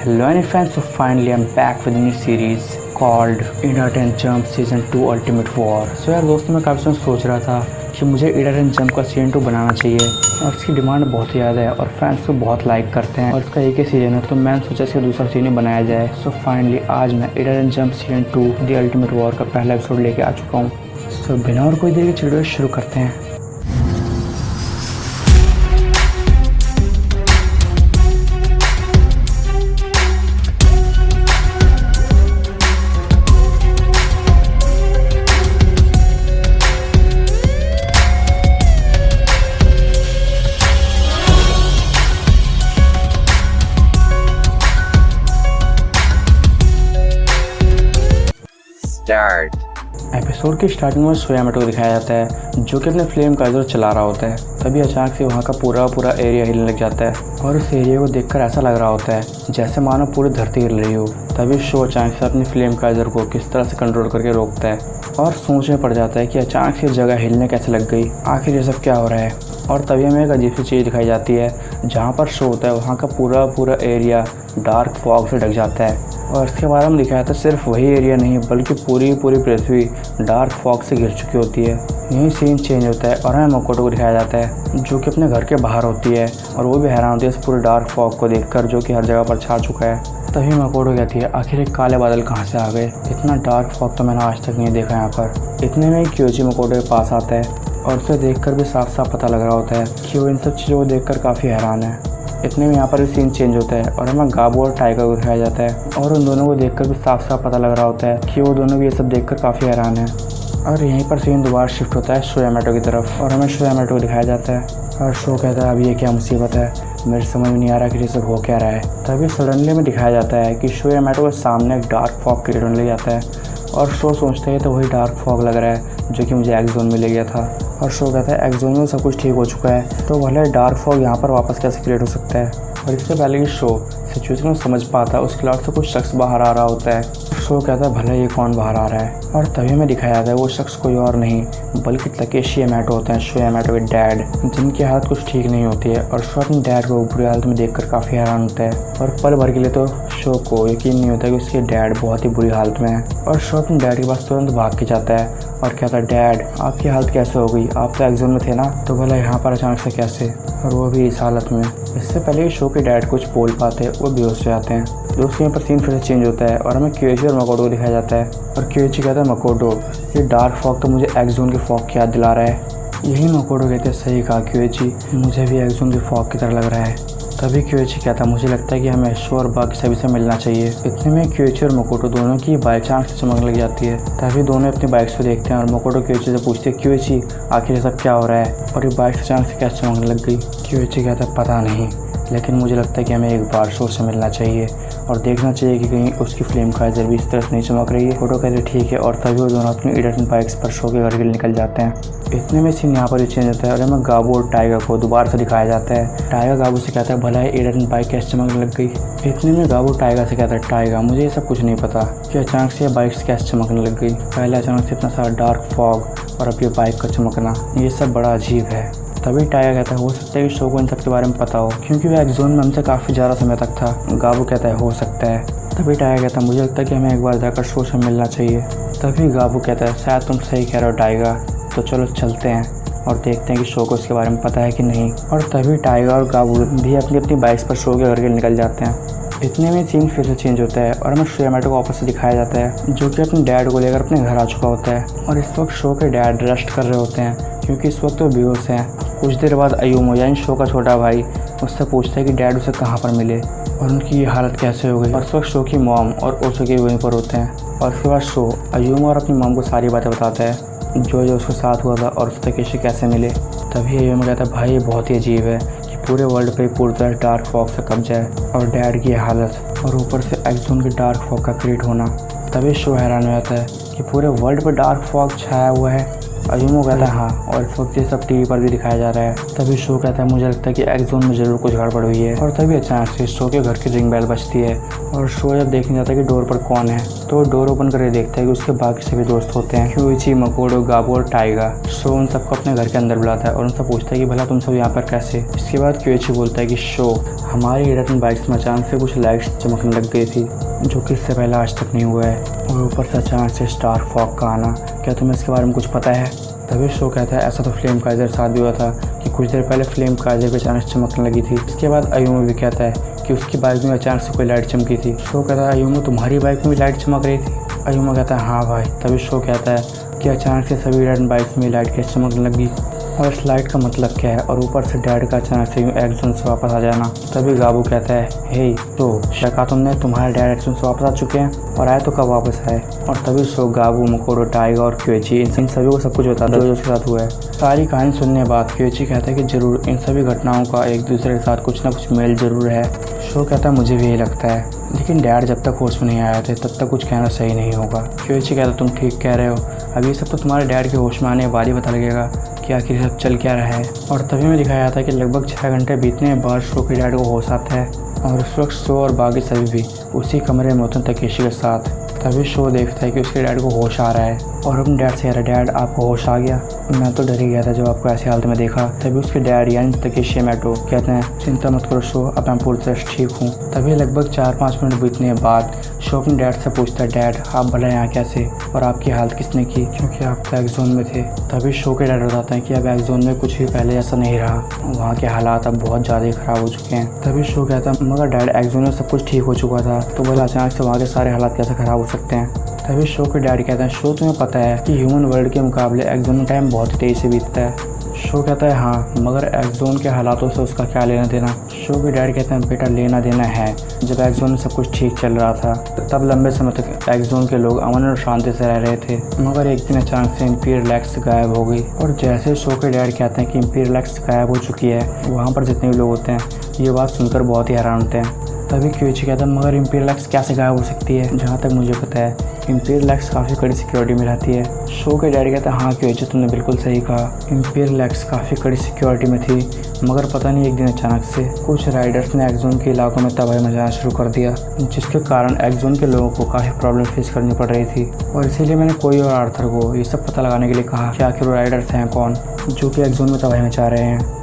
Hello any fans, so finally I'm back with a new series called Idaten and Jump Season 2 Ultimate War। यार दोस्तों, मैं काफ़ी समय सोच रहा था कि मुझे Idaten and Jump का सीजन 2 बनाना चाहिए और इसकी डिमांड बहुत ज़्यादा है और फैंस को बहुत लाइक करते हैं और इसका एक ही सीजन है, तो मैंने सोचा इसका दूसरा सीजन बनाया जाए। सो फाइनली आज मैं Idaten and Jump Season 2 the ultimate war का पहला एपिसोड लेके आ चुका हूँ। सो बिना और कोई देर के वीडियो शुरू करते हैं। एपिसोड की स्टार्टिंग में सोयामोटो को दिखाया जाता है जो कि अपने फ्लेम काइजर चला रहा होता है। तभी अचानक से वहाँ का पूरा एरिया हिलने लग जाता है और उस एरिया को देखकर ऐसा लग रहा होता है जैसे मानो पूरी धरती हिल रही हो। तभी शो अचानक से अपनी फ्लेम काइजर को किस तरह से कंट्रोल करके रोकता है और सोच में पड़ जाता है कि अचानक से जगह हिलने कैसे लग गई, आखिर ये सब क्या हो रहा है। और तभी हमें एक अजीब सी चीज़ दिखाई जाती है, जहाँ पर शो होता है वहाँ का पूरा एरिया डार्क फॉग से ढक जाता है और इसके बाद हम दिखाया था सिर्फ वही एरिया नहीं बल्कि पूरी पृथ्वी डार्क फॉग से घिर चुकी होती है। यही सीन चेंज होता है और हमें मकोटो को दिखाया जाता है जो कि अपने घर के बाहर होती है और वो भी हैरान होती है इस पूरे डार्क फॉग को देखकर जो कि हर जगह पर छा चुका है। तभी मकोटो कहती है आखिर एक काले बादल कहाँ से आ गए, इतना डार्क फॉग तो मैंने आज तक नहीं देखा यहाँ पर। इतने में क्योजी मकोटो के पास आता है और उसे देखकर भी साफ पता लग रहा होता है कि वो इन सब चीज़ों को देखकर काफ़ी हैरान है। इतने में यहाँ पर भी सीन चेंज होता है और हमें गाबू और टाइगर को दिखाया जाता है और उन दोनों को देखकर भी साफ पता लग रहा होता है कि वो दोनों भी ये सब देखकर काफ़ी हैरान है। और यहीं पर सीन दोबारा शिफ्ट होता है सोयामोटो की तरफ और हमें सोयामोटो को दिखाया जाता है और शो कहता है अब ये क्या मुसीबत है, मेरे समझ में नहीं आ रहा कि ये सब हो क्या रहा है। तभी सडनली में दिखाया जाता है कि सोयामोटो के सामने एक डार्क फॉग क्रिएट होने लग जाता है और शो सोचते हैं तो वही डार्क फॉग लग रहा है जो कि मुझे एक्स जोन में ले गया था। और शो कहता है एक्स जोन में सब कुछ ठीक हो चुका है, तो भले डार्क फॉग यहाँ पर वापस कैसे क्रिएट हो सकता है। और इससे पहले कि शो सिचुएशन को समझ पाता है उस क्लाउड से कुछ शख्स बाहर आ रहा होता है। शो कहता है भले ये कौन बाहर आ रहा है और तभी में दिखाया जाता है वो शख्स कोई और नहीं बल्कि तकेशी यामाटो होते हैं, शो यामाटो के डैड, जिनकी हालत कुछ ठीक नहीं होती है। और शो अपने डैड को बुरी हालत में देखकर काफ़ी हैरान होता है और पल भर के लिए तो शो को यकीन नहीं होता कि उसके डैड बहुत ही बुरी हालत में है। और शो अपने डैड के पास तुरंत भाग के जाता है और कहता है डैड आपकी हालत कैसे हो गई, आप तो एक्स जोन में थे ना, तो भला यहाँ पर अचानक से कैसे, और वो भी इस हालत में। इससे पहले शो के डैड कुछ बोल पाते वो बेहोश हो जाते हैं। दोस्तों यहाँ पर सीन फिर से चेंज होता है और हमें क्योची और मकोटो को दिखाया जाता है और क्योची कहता है मकोटो ये डार्क फॉग तो मुझे एक्स जोन के फॉग की याद दिला रहा है। यही मकोटो कहते हैं सही कहा क्योची, मुझे भी एक्स जोन के फॉग की तरह लग रहा है। तभी क्योची कहता मुझे लगता है कि हमें शो और बाकी सभी से मिलना चाहिए। इतने में क्योची और मकोटो दोनों की बाइक अचानक से चमकने लग जाती है। तभी दोनों अपनी बाइक्स को देखते हैं और मकोटो क्योची से पूछते हैं क्योची आखिर सब क्या हो रहा है और ये बाइक अचानक से कैसे चमकने लग गई। क्योची कहता है पता नहीं, लेकिन मुझे लगता है कि हमें एक बार शो से मिलना चाहिए और देखना चाहिए कि कहीं उसकी फ्लेम काइजर भी इस तरह से नहीं चमक रही है। फोटो कहते ठीक है और तभी वो दोनों अपनी इडाटन बाइक्स पर शो के घर के लिए निकल जाते हैं। इतने में सीन यहाँ पर भी चेंज होता है और हमें गाबू और टाइगर को दोबारा से दिखाया जाता है। टाइगर गाबू से कहता है भला इडाटन बाइक कैसे चमकने लग गई। इतने में गाबू टाइगर से कहता है टाइगर मुझे ये सब कुछ नहीं पता कि अचानक से ये बाइक्स कैसे चमकने लग गई, पहले अचानक से इतना सारा डार्क फॉग और अब ये बाइक का चमकना, ये सब बड़ा अजीब है। तभी टाइगर कहता है हो सकता है कि शो को इन सब के बारे में पता हो क्योंकि वह एक्स जोन में हमसे काफ़ी ज़्यादा समय तक था। गाबू कहता है हो सकता है। तभी टाइगर कहता है मुझे लगता है कि हमें एक बार जाकर शो से मिलना चाहिए। तभी गाबू कहता है शायद तुम सही कह रहे हो टाइगर, तो चलो चलते हैं और देखते हैं कि शो को इसके बारे में पता है कि नहीं। और तभी टाइगर और गाबू भी अपनी बाइक्स पर शो के घर के निकल जाते हैं। इतने में सीन फिर से चेंज होता है और हमें सोयामोटो को वापस से दिखाया जाता है जो कि अपने डैड को लेकर अपने घर आ चुका होता है। और इस वक्त शो के डैड रेस्ट कर रहे होते हैं क्योंकि इस वक्त वो बेहोश हैं। कुछ देर बाद अयूमो यानी शो का छोटा भाई उससे पूछता है कि डैड उसे कहाँ पर मिले और उनकी ये हालत कैसे हो गई। और इस वक्त शो की मॉम और ओसुकी वहीं पर होते हैं और उसके बाद शो अयूमो और अपनी मॉम को सारी बातें बताता है जो उसके साथ हुआ था और उस तकेशी कैसे मिले। तभी अयूमो कहता है भाई ये बहुत ही अजीब है कि पूरे वर्ल्ड पे पूरी तरह डार्क फॉग से कब्जा है और डैड की हालत और ऊपर से एक्स जोन के डार्क फॉग का क्रिएट होना। तभी शो हैरान हो जाता है कि पूरे वर्ल्ड पे डार्क फॉग छाया हुआ है अयूमो कहता है हाँ, और इस वक्त ये सब टीवी पर भी दिखाया जा रहा है। तभी शो कहता है मुझे लगता है कि एक्स जोन में जरूर कुछ गड़बड़ हुई है। और तभी अचानक से शो के घर की रिंग बेल बजती है और शो जब देखने जाता है कि डोर पर कौन है, तो डोर ओपन करके देखता है कि उसके बाकी सभी दोस्त होते हैं, क्योइची, मकोटो, गाबो और टाइगा। शो उन सबको अपने घर के अंदर बुलाता है और उनसे पूछता है कि भला तुम सब यहाँ पर कैसे। इसके बाद क्योइची बोलता है कि शो, हमारी इलेक्ट्रॉन बाइक्स में अचानक से कुछ लाइट्स चमकने लग गई थी, जो कि इससे पहले आज तक नहीं हुआ है, और ऊपर से अचानक से स्टार फॉग का आना। क्या तुम्हें इसके बारे में कुछ पता है? तभी शो कहता है ऐसा तो फ्लेम काइजर साथ भी हुआ था कि कुछ देर पहले फ्लेम काइजर भी अचानक चमकने लगी थी। इसके बाद अयूमो भी कहता है कि उसकी बाइक में अचानक से कोई लाइट चमकी थी। शो कहता है अयूमो, तुम्हारी बाइक में भी लाइट चमक रही थी? अयूमो कहता है हाँ भाई। तभी शो कहता है कि अचानक से सभी रेड बाइक्स में लाइट कैसे चमकने लगी और इस लाइट का मतलब क्या है, और ऊपर से डैड का अचानक से एक्स जोन से वापस आ जाना। तभी गाबू कहता है हे तो शका तुमने, तुम्हारे डैड एक्स जोन से वापस आ चुके हैं, और आए तो कब वापस आए? और तभी शो गाबू, मकोटो, टाइगा और क्योइची इन सभी को सब कुछ बताता है जो उसके साथ हुआ है। सारी कहानी सुनने के बाद क्योइची कहता है कि जरूर इन सभी घटनाओं का एक दूसरे के साथ कुछ ना कुछ मेल जरूर है। शो कहता है मुझे भी यही लगता है, लेकिन डैड जब तक होश में नहीं आए थे तब तक कुछ कहना सही नहीं होगा। क्योइची कहता है तुम ठीक कह रहे हो, अभी ये सब तो तुम्हारे डैड के होश में आने के बाद ही पता लगेगा कि आखिर सब चल क्या रहा है। और तभी में दिखाया जाता है कि लगभग 6 घंटे बीतने के बाद शो के डैड को होश आता है, और उस वक्त शो और बाकी सभी भी उसी कमरे में होते हैं तकेशी के साथ। तभी शो देखता है कि उसके डैड को होश आ रहा है और अपने डैड से कह रहा है डैड आपको होश आ गया? मैं तो डर ही गया था जब आपको ऐसी हालत में देखा। तभी उसके डैड यानी तकेशी यामाटो कहते हैं चिंता मत करो शो, अब मैं पूरी तरह ठीक हूँ। तभी लगभग 4-5 मिनट बीतने के बाद शो अपने डैड से पूछता है डैड आप भला यहाँ कैसे, और आपकी हालत किसने की, क्योंकि आप तो एक्स जोन में थे। तभी शो के डैड बताते हैं कि अब एक्स जोन में कुछ भी पहले जैसा नहीं रहा, वहाँ के हालात अब बहुत ज़्यादा ही ख़राब हो चुके हैं। तभी शो कहता है मगर डैड एक्स जोन में सब कुछ ठीक हो चुका था, तो भला अचानक से वहाँ के सारे हालात कैसे ख़राब हो सकते हैं? तभी शो के डैडी कहते हैं शो तुम्हें पता है कि ह्यूमन वर्ल्ड के मुकाबले एक्स जोन में टाइम बहुत ही तेज़ी से बीतता है। शो कहता है हाँ, मगर एक्स जोन के हालातों से उसका क्या लेना देना? शो के डैडी कहते हैं बेटा लेना देना है, जब एक्स जोन में सब कुछ ठीक चल रहा था तब लंबे समय तक एक्स जोन के लोग अमन और शांति से रह रहे थे, मगर एक दिन अचानक से इम्पीरियल एक्स गायब हो गई। और जैसे शो के डैडी कहते हैं कि इम्पीरियल एक्स गायब हो चुकी है, वहाँ पर जितने भी लोग होते हैं ये बात सुनकर बहुत ही हैरान होते हैं। तभी क्योइची कहता है मगर इम्पीरियल एक्स कैसे गायब हो सकती है? जहाँ तक मुझे पता है इम्पीरियल एक्स काफ़ी कड़ी सिक्योरिटी में रहती है। शो के डैडी कहता है हाँ क्योइची तुमने बिल्कुल सही कहा, इम्पीरियल एक्स काफ़ी कड़ी सिक्योरिटी में थी, मगर पता नहीं एक दिन अचानक से कुछ राइडर्स ने एक्स जोन के इलाकों में तबाही मचाना शुरू कर दिया, जिसके कारण एक्स जोन के लोगों को काफ़ी प्रॉब्लम फेस करनी पड़ रही थी। और इसीलिए मैंने कोई और आर्थर को ये सब पता लगाने के लिए कहा कि आखिर वो राइडर्स हैं कौन जो कि एक्स जोन में तबाही मचा रहे हैं।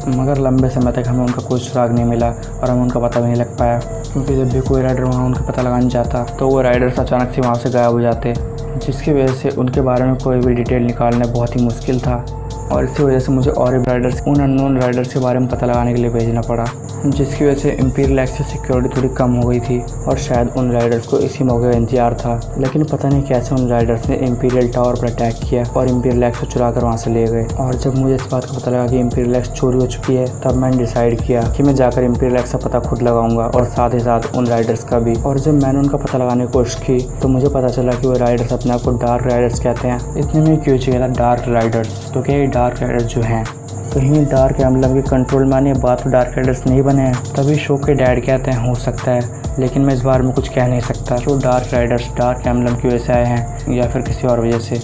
मगर लंबे समय तक हमें उनका कोई सुराग नहीं मिला और हमें उनका पता भी नहीं लग पाया, क्योंकि जब भी कोई राइडर वहाँ उनका पता लगाने जाता तो वो राइडर्स अचानक से वहाँ से गायब हो जाते, जिसकी वजह से उनके बारे में कोई भी डिटेल निकालना बहुत ही मुश्किल था। और इसी वजह से मुझे और भी राइडर्स उन अननोन राइडर्स के बारे में पता लगाने के लिए भेजना पड़ा, जिसकी वजह से इम्पीरियल एक्स की सिक्योरिटी थोड़ी कम हो गई थी। और शायद उन राइडर्स को इसी मौके का इंतजार था, लेकिन पता नहीं कैसे उन राइडर्स ने इम्पीरियल टावर पर अटैक किया और इम्पीरियल एक्स को चुरा कर वहाँ से ले गए। और जब मुझे इस बात का पता लगा कि इम्पीरियल एक्स चोरी हो चुकी है, तब मैंने डिसाइड किया कि मैं जाकर इम्पीरियल एक्स का पता खुद लगाऊंगा और साथ ही साथ उन राइडर्स का भी। और जब मैंने उनका पता लगाने की कोशिश की तो मुझे पता चला कि वो राइडर्स अपने आप को डार्क राइडर्स कहते हैं। इतने में क्योइची कहता डार्क राइडर्स, तो क्या ये डार्क राइडर्स जो हैं कहीं डार्क एम्बलम के कंट्रोल में आने बात तो डार्क राइडर्स नहीं बने हैं? तभी शो के डैड कहते हैं हो सकता है, लेकिन मैं इस बारे में कुछ कह नहीं सकता कि वो डार्क राइडर्स डार्क एम्बलम की वजह से आए हैं या फिर किसी और वजह से।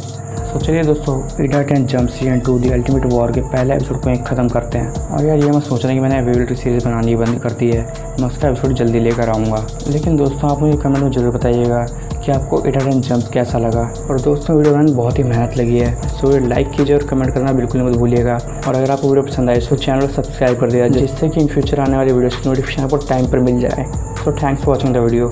तो चलिए दोस्तों, Idaten jump season 2 the ultimate war के पहले एपिसोड को एक ख़त्म करते हैं। और यार ये मैं सोच रहा हूँ कि मैंने अवेलेबिलिटी सीरीज़ बनानी बंद कर दी है, मैं उसका एपिसोड जल्दी लेकर आऊँगा। लेकिन दोस्तों आप मुझे कमेंट में ज़रूर बताइएगा कि आपको इडाटेन जंप कैसा लगा। और दोस्तों वीडियो बनाने में बहुत ही मेहनत लगी है, सो लाइक कीजिए और कमेंट करना बिल्कुल मत भूलिएगा। और अगर आपको वीडियो पसंद आए तो चैनल को सब्सक्राइब कर दिया, जिससे कि इन फ्यूचर आने वाली वीडियोज़ की नोटिफिकेशन आपको टाइम पर मिल जाए। So thanks for watching the video.